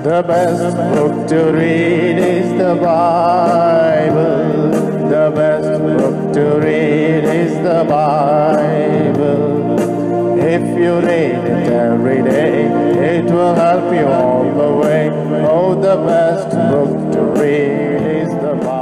The best book to read is the Bible. The best book to read is the Bible. If you read it every day, it will help you all the way. Oh, the best book to read is the Bible.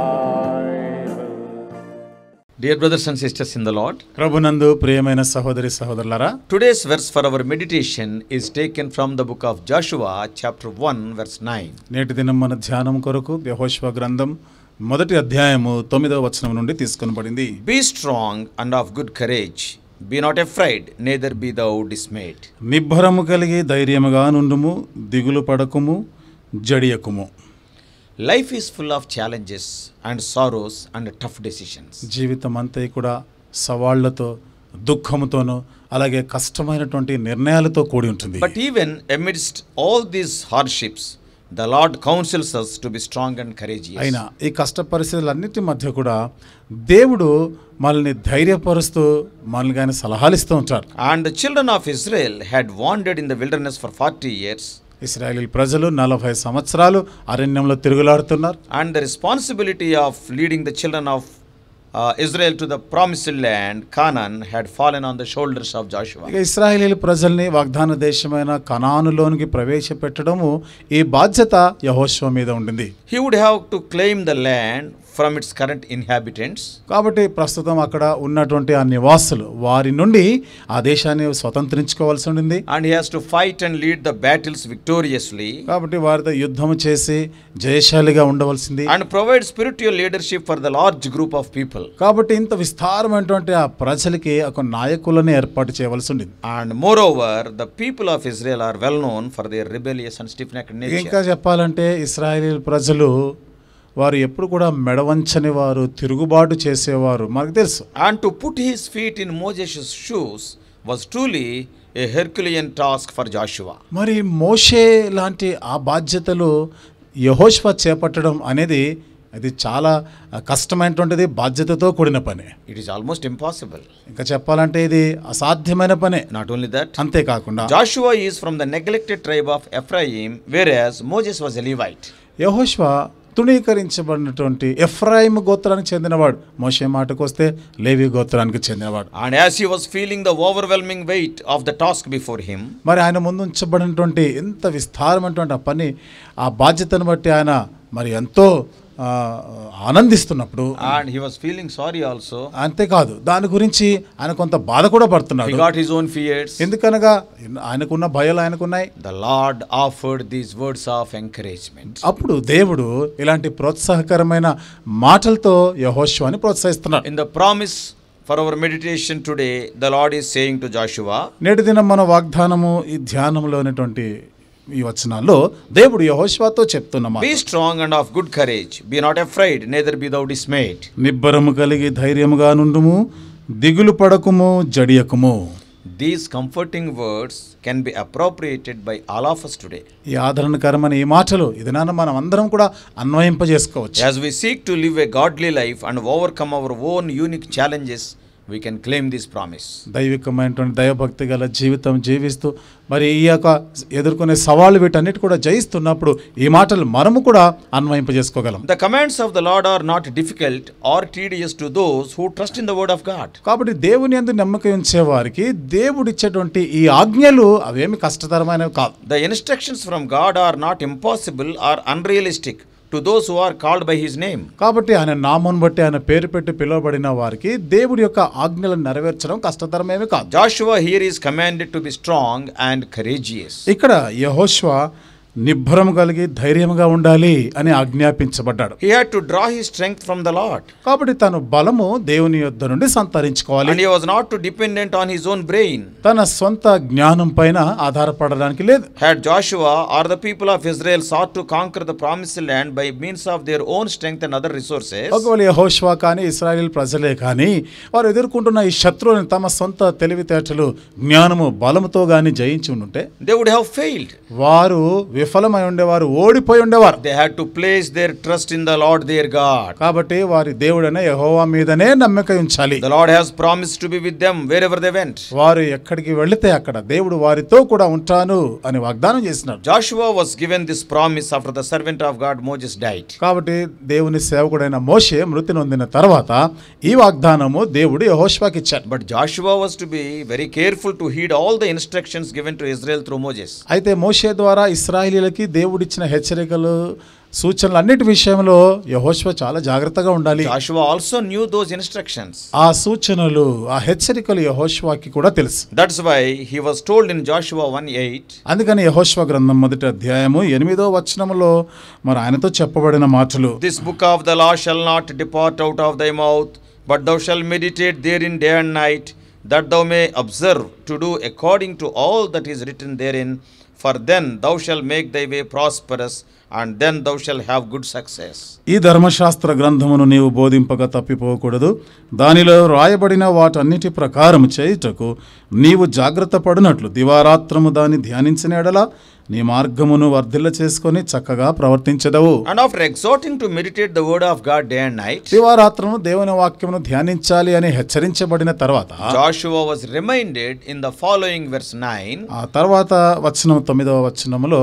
Dear brothers and sisters in the Lord, ప్రభునందు ప్రియమైన సహోదరి సహోదరులారా, today's verse for our meditation is taken from the book of Joshua, chapter 1, verse 9. నేటి దినం మన ధ్యానం కొరకు యెహోషువ గ్రంథం మొదటి అధ్యాయము 9వ వచనం నుండి తీసుకొనబడింది. Be strong and of good courage. Be not afraid, neither be thou dismayed. నిబ్బరము కలిగి ధైర్యముగా నుండుము, దిగులు పడకుము, జడియకుము. Life is full of challenges and sorrows and tough decisions. జీవితం అంతా కూడా సవాళ్లతో, దుఃఖముతోనూ అలాగే కష్టమైనటువంటి నిర్ణయాలతో కూడి ఉంటుంది. But even amidst all these hardships, the Lord counsels us to be strong and courageous. అయినా ఈ కష్ట పరిస్థితులన్నిటి మధ్య కూడా దేవుడు మనల్ని ధైర్యపరుస్తూ మనల్ని ఆయన సలహాలు ఇస్తూ ఉంటారు. And the children of Israel had wandered in the wilderness for 40 years. ఇశ్రాయేలు ప్రజలు 40 సంవత్సరాలు అరణ్యంలో తిరుగులాడుతున్నారు. And the responsibility of leading the children of Israel to the promised land, Canaan, had fallen on the shoulders of Joshua. ఇక ఇశ్రాయేలు ప్రజల్ని వాగ్దాన దేశమైన కనానులోనికి ప్రవేశపెట్టడము ఈ బాధ్యత యెహోషువ మీద ఉండింది. He would have to claim the land from its current inhabitants. కాబట్టి ప్రస్తుతం అక్కడ ఉన్నటువంటి ఆ నివాసులు వారి నుండి ఆ దేశాన్ని స్వతంత్రించుకోవాల్సి ఉండింది. And he has to fight and lead the battles victoriously. కాబట్టి వారితో యుద్ధం చేసి జయశాలిగా ఉండవలసింది. And provide spiritual leadership for the large group of people. కాబట్టి ఇంత విస్తారమైనటువంటి ఆ ప్రజలకి ఒక నాయకులను ఏర్పాటు చేయవలసి ఉండింది. And moreover, the people of Israel are well known for their rebellious and stiff-necked nature. ఇంకా చెప్పాలంటే ఇశ్రాయేలు ప్రజలు వారు ఎప్పుడు కూడా మెడవంచని వారు, తిరుగుబాటు చేసేవారు మనకు తెలుసు. And to put his feet in Moses' shoes was truly a Herculean task for Joshua. మరి మోషే లాంటి ఆ బాధ్యతలు యెహోషువ చేపట్టడం అనేది అది చాలా కష్టమైనటువంటిది, బాధ్యతతో కూడిన పని. It is almost impossible. ఇంకా చెప్పాలంటే ఇది అసాధ్యమైన పనే. Not only that, అంతేకాకుండా Joshua is from the neglected tribe of Ephraim, whereas Moses was a Levite. యెహోషువ తృణీకరించబడినటువంటి ఎఫ్రాయిము గోత్రానికి చెందినవాడు. మోషే మాటకు వస్తే లేవి గోత్రానికి చెందినవాడు. And as he was feeling the overwhelming weight of the task before him, మరి ఆయన ముందు ఉంచబడినటువంటి ఎంత విస్తారమైనటువంటి ఆ పని, ఆ బాధ్యతను బట్టి ఆయన మరి ఎంతో ఆనందిస్తున్నప్పుడు, and he was feeling sorry also. అంతేకాదు దాని గురించి ఆయన కొంత బాధ కూడా పడుతున్నాడు. He got his own fears. ఎందుకనగా ఆయనకున్న భయాలు ఆయనకున్నాయి. The Lord offered these words of encouragement. అప్పుడు దేవుడు ఇలాంటి ప్రోత్సాహకరమైన మాటలతో యెహోషువని ప్రోత్సహిస్తున్నాడు. In the promise for our meditation today, the Lord is saying to Joshua, నేటి దినం మన వాగ్దానము ఈ ధ్యానంలో ఉన్నటువంటి ఈ వచనాల్లో దేవుడు యెహోషువతో చెప్తున్న మాట, be strong and of good courage, be not afraid, neither be thou dismayed. నిబ్బరము కలిగి ధైర్యముగా నుండుము, దిగులు పడకుము, జడియకుము. These comforting words can be appropriated by all of us today. ఈ ఆదరణకరమైన ఈ మాటలు ఇదినాన మనం అందరం కూడా అన్వయింపజేసుకోవచ్చు. As we seek to live a godly life and overcome our own unique challenges, we can claim this promise. దైవికమైనటువంటి దైవభక్తి గల జీవితం జీవిస్తూ మరి ఈ యొక్క ఎదుర్కొనే సవాళ్ళు వీటన్నిటి కూడా జయిస్తున్నప్పుడు ఈ మాటలు మనము కూడా అన్వయింపజేసుకోగలం. The commands of the Lord are not difficult or tedious to those who trust in the word of God. కాబట్టి దేవుని యందు నమ్మకం ఉంచే వారికి దేవుడు ఇచ్చేటువంటి ఈ ఆజ్ఞలు అవేమి కష్టతరమైనవి కాదు. The instructions from God are not impossible or unrealistic to those who are called by his name. కాబట్టి ఆయన నామమును బట్టి ఆయన పేరు పెట్టి పిలువబడిన వారికి దేవుడి యొక్క ఆజ్ఞలను నెరవేర్చడం కష్టతరమేమి కాదు. Joshua here is commanded to be strong and courageous. ఇక్కడ యెహోషువ నిబ్బరము కలిగి ధైర్యముగా ఉండాలి అని ఆజ్ఞాపించబడ్డాడు. He had to draw his strength from the Lord. కాబట్టి తను బలము దేవుని యొద్ద నుండి సంతరించుకోవాలి. And he was not too dependent on his own brain. తన సొంత జ్ఞానం పైన ఆధారపడడానికి లేదు. Had Joshua or the people of Israel sought to conquer the promised land by means of their own strength and other resources, ఒకవేళ యెహోషువ కానీ ఇశ్రాయేలు ప్రజలే కానీ వారు ఎదుర్కొంటున్న ఈ శత్రువుని తమ సొంత తెలివితేటలు, జ్ఞానము, బలముతో గాని జయించి ఉంటే they would have failed. వారు విఫలమై ఉండేవారు, ఓడిపోయి ఉండేవారు. They had to place their trust in the Lord their God. కాబట్టి వారి దేవుడైన యెహోవా మీదనే నమ్మిక ఉంచాలి. The Lord has promised to be with them wherever they went. వారు ఎక్కడికి వెళితే అక్కడ దేవుడు వారితో కూడా ఉంటాను అని వాగ్దానం చేసినాడు. Joshua was given this promise after the servant of God Moses died. కాబట్టి దేవుని సేవకుడైన మోషే మృతి నొందిన తర్వాత ఈ వాగ్దానము దేవుడు యెహోషువకి ఇచ్చాడు. But Joshua was to be very careful to heed all the instructions given to Israel through Moses. అయితే మోషే ద్వారా ఇశ్రాయేలీయులకి దేవుడిచ్చిన హెచ్చరికలు, సూచనలు అన్నిటి విషయంలో యెహోషువ చాలా జాగ్రత్తగా ఉండాలి. Joshua also knew those instructions. ఆ సూచనలు, ఆ హెచ్చరికలు యెహోషువకి కూడా తెలుసు. That's why he was told in Joshua 1:8. అందుకని యెహోషువ గ్రంథం 1వ అధ్యాయము 8వ వచనములో మరి ఆయనతో చెప్పబడిన మాటలు, This book of the law shall not depart out of thy mouth, but thou shalt meditate therein day and night, that thou may observe to do according to all that is written therein, for then thou shalt make thy way prosperous, and then thou shalt have good success. ఈ ధర్మశాస్త్ర గ్రంథమును నీవు బోధింపక తప్పిపోకూడదు, దానిలో రాయబడిన వాటన్నిటి ప్రకారం చేయుటకు నీవు జాగ్రత్త పడినట్లు దివారాత్రము దాన్ని ధ్యానించిన ఎడల నీ మార్గమును వర్ధిల్ల చేసుకొని చక్కగా ప్రవర్తించదవు. And after exhorting to meditate the word of God day and night, దివారాత్రము దేవుని వాక్యమును ధ్యానించాలి అని హెచ్చరించబడిన తర్వాత Joshua was reminded in the following verse 9. ఆ తర్వాత వచనం 9వ వచనములో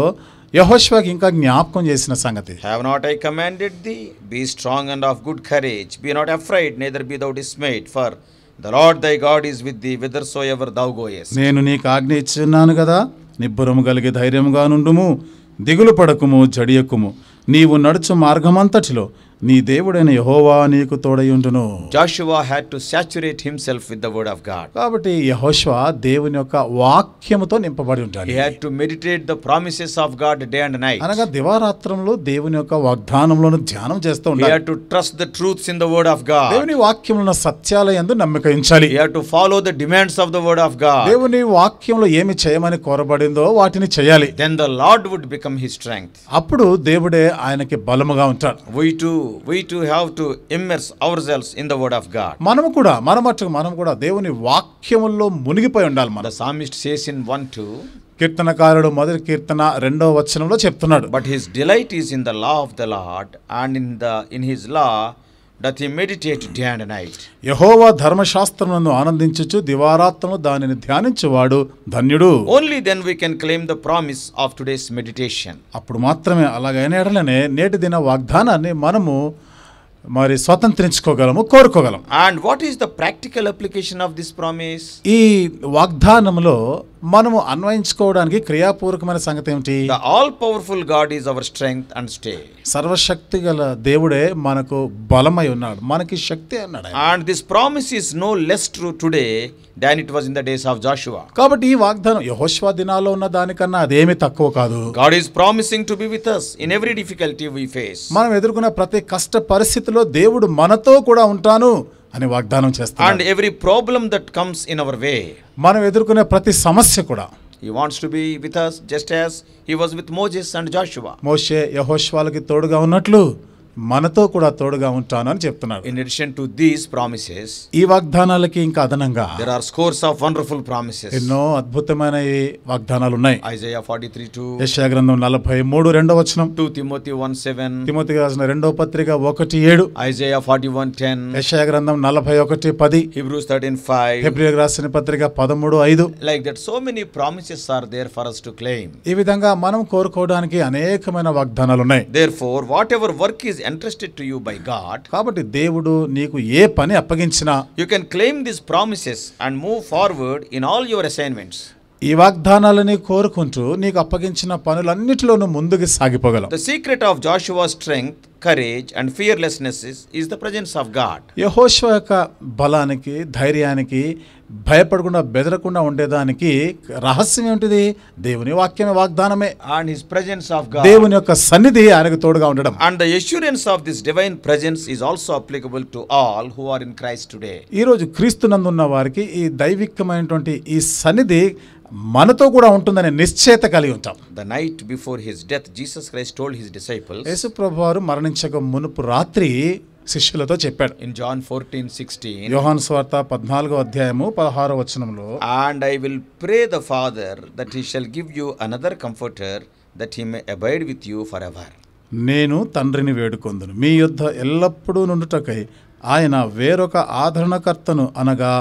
యెహోషువకి ఇంకా జ్ఞాపకం చేసిన సంగతి, Have not I commanded thee? Be strong and of good courage. Be not afraid, neither be thou dismayed, for the Lord thy God is with thee whithersoever thou goest. నేను నీకు ఆజ్ఞ ఇచ్చున్నాను కదా, నిబ్బరము కలిగి ధైర్యముగా నుండుము, దిగులు పడకుము, జడియకుము, నీవు నడుచు మార్గమంతటిలో నీ దేవుడైన యెహోవా నీకు తోడయుండును. Joshua had to saturate himself with the word of God. కాబట్టి యెహోషువ దేవుని యొక్క వాక్యముతో నింపబడి ఉంటాడు. He had to meditate the promises of God day and night. అనగా దివారాత్రంలో దేవుని యొక్క వాగ్దానంలోను ధ్యానం చేస్తూ He ఉండాలి. had to trust the truths in the word of God. దేవుని వాక్యములో సత్యాల యందు నమ్మిక ఉంచాలి. He had to follow the demands of the word of God. దేవుని వాక్యంలో ఏమి చేయమని కోరబడిందో వాటిని చేయాలి. Then the Lord would become his strength. అప్పుడు దేవుడే ఆయనకి బలముగా ఉంటాడు. We too have to immerse ourselves in the word of God. మనం కూడా దేవుని వాక్యములో మునిగిపోయి ఉండాలి. The psalmist says in 1:2, కీర్తనకారుడు మొదటి కీర్తన 2వ వచనంలో చెప్తున్నాడు, but his delight is in the law of the Lord, and in his law doth he meditate day and night. యెహోవా ధర్మశాస్త్రమును ఆనందించుచు దివారాత్రము దానిని ధ్యానించువాడు ధన్యుడు. Only then we can claim the promise of today's meditation. అప్పుడు మాత్రమే అలాగైన ఎడలనే నేటి దిన వాగ్దానాన్ని మనము మరి స్వతంత్రించుకోగలము, కోరుకోగలం. And what is the practical application of this promise? ఈ వాగ్దానంలో మనము అన్వయించుకోవడానికి క్రియాపూర్వకమైన సంగతి ఏమిటి? The all powerful God is our strength and stay. సర్వశక్తి గల దేవుడే మనకు బలమై ఉన్నాడు, మనకి శక్తి అన్నాడు. And this promise is no less true today than it was in the days of Joshua. కాబట్టి ఈ వాగ్దానం యెహోషువ దినాల్లో ఉన్న దానికన్నా అదేమీ తక్కువ కాదు. God is promising to be with us in every difficulty we face. మనం ఎదుర్కొన్న ప్రతి కష్ట పరిస్థితిలో దేవుడు మనతో కూడా ఉంటాను అని వాగ్దానం చేస్తాడు. And every problem that comes in our way, మనం ఎదుర్కొనే ప్రతి సమస్య కూడా He wants to be with us just as He was with Moses and Joshua. మోషే యెహోషువలకి తోడుగా ఉన్నట్లు మనతో కూడా తోడుగా ఉంటాను అని చెప్తున్నాడు. In addition to these promises, ఈ వాగ్దానాలకి ఇంకా అదనంగా there are scores of wonderful promises. ఎన్నో అద్భుతమైన ఈ వాగ్దానాలు ఉన్నాయి. Isaiah 43:2, యెషయా గ్రంథం 43 2వ వచనం, 2 Timothy 1:7, తిమోతికి రాసిన 2వ పత్రిక 1:7, Isaiah 41:10, యెషయా గ్రంథం 41:10, Hebrews 13:5. హెబ్రీయులకు రాసిన పత్రిక 13:5. Like that, so many promises are there for us to claim. ఈ విధంగా మనం కోరుకోవడానికి అనేకమైన వాగ్దానాలు ఉన్నాయి. Therefore, whatever work is entrusted to you by God, కాబట్టి దేవుడు నీకు ఏ పని అప్పగించినా you can claim these promises and move forward in all your assignments. ఈ వాగ్దానాలని కోరుకుంటూ నీకు అప్పగించిన పనులన్నిటిలోనూ ముందుకు సాగిపోగలం. The secret of Joshua's strength, courage and fearlessness is the presence of God. యెహోషువ యొక్క బలానికి, ధైర్యానికి, భయపడకుండా బెదరకుండా ఉండేదానికి రహస్యం ఏమిటిది? దేవుని వాక్యమే, వాగ్దానమే. And his presence of God. దేవుని యొక్క సన్నిధి ఆయనకు తోడుగా ఉండడం. And the assurance of this divine presence is also applicable to all who are in Christ today. ఈ రోజు క్రీస్తునందు ఉన్న వారికి ఈ దైవికమైనటువంటి ఈ సన్నిధి మనతో కూడా ఉంటుందనే నిశ్చయత కలిగి ఉంటాం. The night before his death, Jesus Christ told his disciples, యేసు ప్రభువారు మరణించక మునుపు రాత్రి శిష్యులతో చెప్పాడు. in John 14:16, యోహాను సువార్త 14వ అధ్యాయము 16వ వచనంలో, and I will pray the Father that he shall give you another comforter, that he may abide with you forever. నేను తండ్రిని వేడుకొందును మీ యొద్ద ఎల్లప్పుడూ నుండుటకై ఆయన వేరొక ఆదరణకర్తను అనగా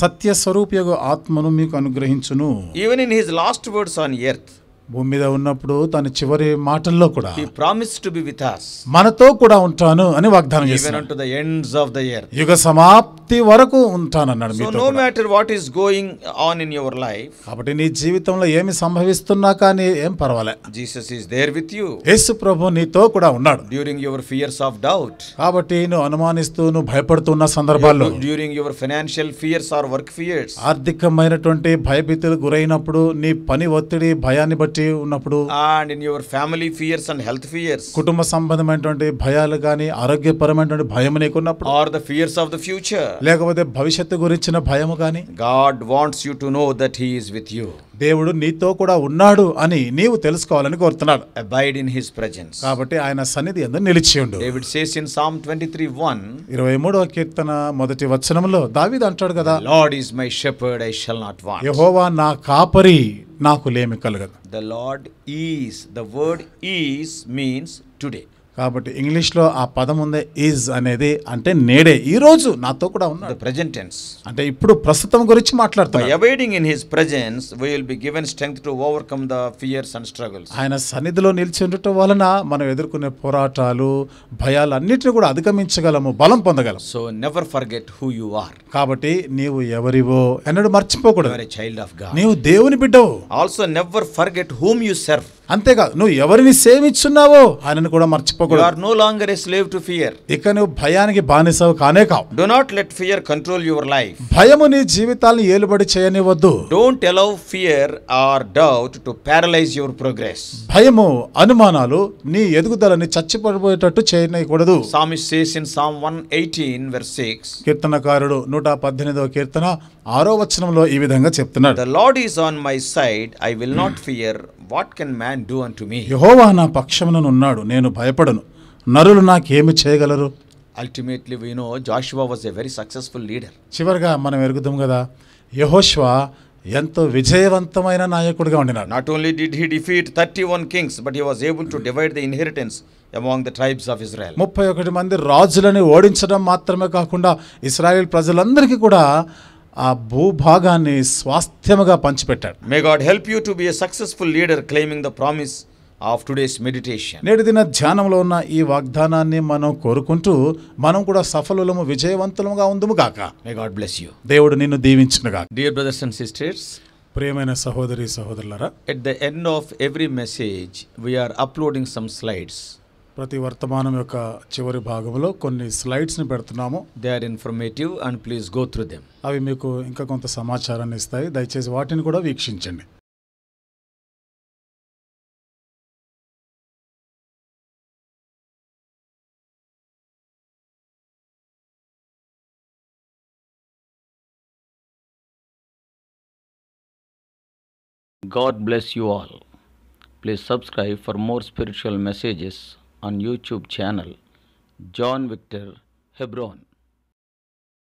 సత్యస్వరూపియగు ఆత్మను మీకు అనుగ్రహించును. Even in his last words on earth, భూమి మీద ఉన్నప్పుడు తన చివరి మాటల్లో కూడా he promised to be with us మనతో కూడా ఉంటాను అని వాగ్దానం even చేశాడు. unto the ends of the earth. యుగ సమాప్తి వరకు ఉంటానన్నాడు So మీతో no కూడా. matter what is going on in your life, కాబట్టి నీ జీవితంలో ఏమి సంభవిస్తున్నా కానీ ఏం పర్వాలే, Jesus is there with you యేసు ప్రభు నీతో కూడా ఉన్నాడు. during your fears of doubt, కాబట్టి నువ్వు అనుమానిస్తూ నువ్వు భయపడుతున్న సందర్భాల్లో, during your financial fears or work fears, ఆర్థికమైనటువంటి భయభీతులు గురైనప్పుడు, నీ పని ఒత్తిడి భయాన్ని బట్టి ఉన్నప్పుడు, and in your family fears and health fears, కుటుంబ సంబంధమైనటువంటి భయాలు కానీ ఆరోగ్యపరమైనటువంటి భయం నీకున్నప్పుడు, or the fears of the future, లేకపోతే భవిష్యత్తు గురించిన భయము కానీ, God wants you to know that he is with you. దేవుడు నీతో కూడా ఉన్నాడు అని నీవు తెలుసుకోవాలని కోరుతున్నాడు. Abide in his presence. కాబట్టి ఆయన సన్నిధి యందు నిలిచి ఉండు. David says in Psalm 23:1, 23వ కీర్తన మొదటి వచనంలో దావీదు అంటాడు కదా, Lord is my shepherd, I shall not want. యెహోవా నా కాపరి, నాకు లేమి కలగదు. The Lord is, the word is means today. కాబట్టి ఇంగ్లీష్లో ఆ పదం ఉంది ఈజ్ అనేది, అంటే నేడే ఈ రోజు నాతో కూడా The ఉన్నాడు present tense. అంటే ఇప్పుడు ప్రస్తుతం గురించి By మాట్లాడుతున్నాడు. abiding in his presence, we will be given strength to overcome the fears and struggles. ఆయన సన్నిధిలో నిలిచి ఉండటం వలన మనం ఎదుర్కొనే పోరాటాలు భయాలు అన్నిటిని కూడా అధిగమించగలము, బలం పొందగలం. So never forget who you are. కాబట్టి నీవు ఎవరివో ఎన్నడూ You మర్చిపోకూడదు. are a child of God. నీవు దేవుని బిడ్డవు. Also never forget whom you serve. అంతేకాదు నువ్వు ఎవరిని సేవిస్తున్నావో ఆయనను కూడా You మర్చిపోకూడదు. are no longer a slave to fear. ఇక నువ్వు భయానికి బానిసవు కానే కావు. Do not let fear control your life. భయము నీ జీవితాలను ఏలుబడి చేయనివద్దు. Don't allow fear or doubt to paralyze your progress. భయము అనుమానాలు నీ ఎదుగుదలని చచ్చిపడిపోయేటట్టు చేయకూడదు. Psalmist says in Psalm 118 verse 6, కీర్తనకారుడు 118వ కీర్తన 6వ వచనంలో ఈ విధంగా చెప్తున్నాడు, The Lord is on my side, I will not fear. What can man do unto me? యెహోవా నా పక్షముననున్నాడు, నేను భయపడను, నరులు నాకేమి చేయగలరు. Ultimately we know Joshua was a very successful leader. చివరిగా మనం ఎరుగుదాం కదా, యెహోషువ ఎంతో విజయవంతమైన నాయకుడిగా ఉండినాడు. Not only did he defeat 31 kings, but he was able to divide the inheritance among the tribes of Israel. 31 మంది రాజులని ఓడించడం మాత్రమే కాకుండా ఇశ్రాయేల్ ప్రజలందరికీ కూడా ఆ భూభాగాన్ని స్వాస్థ్యముగా పంచిపెట్టాడు. May God help you to be a successful leader claiming the promise of today's meditation. నేటి దిన ధ్యానంలో ఉన్న ఈ వాగ్దానాన్ని మనం కోరుకుంటూ మనం కూడా సఫలులము విజయవంతులముగా ఉందుము గాక. May God bless you. దేవుడు నిన్ను దీవించును గాక. Dear brothers and sisters, ప్రియమైన సహోదరి సహోదరులారా, at the end of every message, we are uploading some slides. ప్రతి వర్తమానం యొక్క చివరి భాగంలో కొన్ని స్లైడ్స్ని పెడుతున్నాము. They are informative and please go through them. అవి మీకు ఇంకా కొంత సమాచారాన్ని ఇస్తాయి, దయచేసి వాటిని కూడా వీక్షించండి. God bless you all. Please subscribe for more spiritual messages on YouTube channel John Victor Hebron.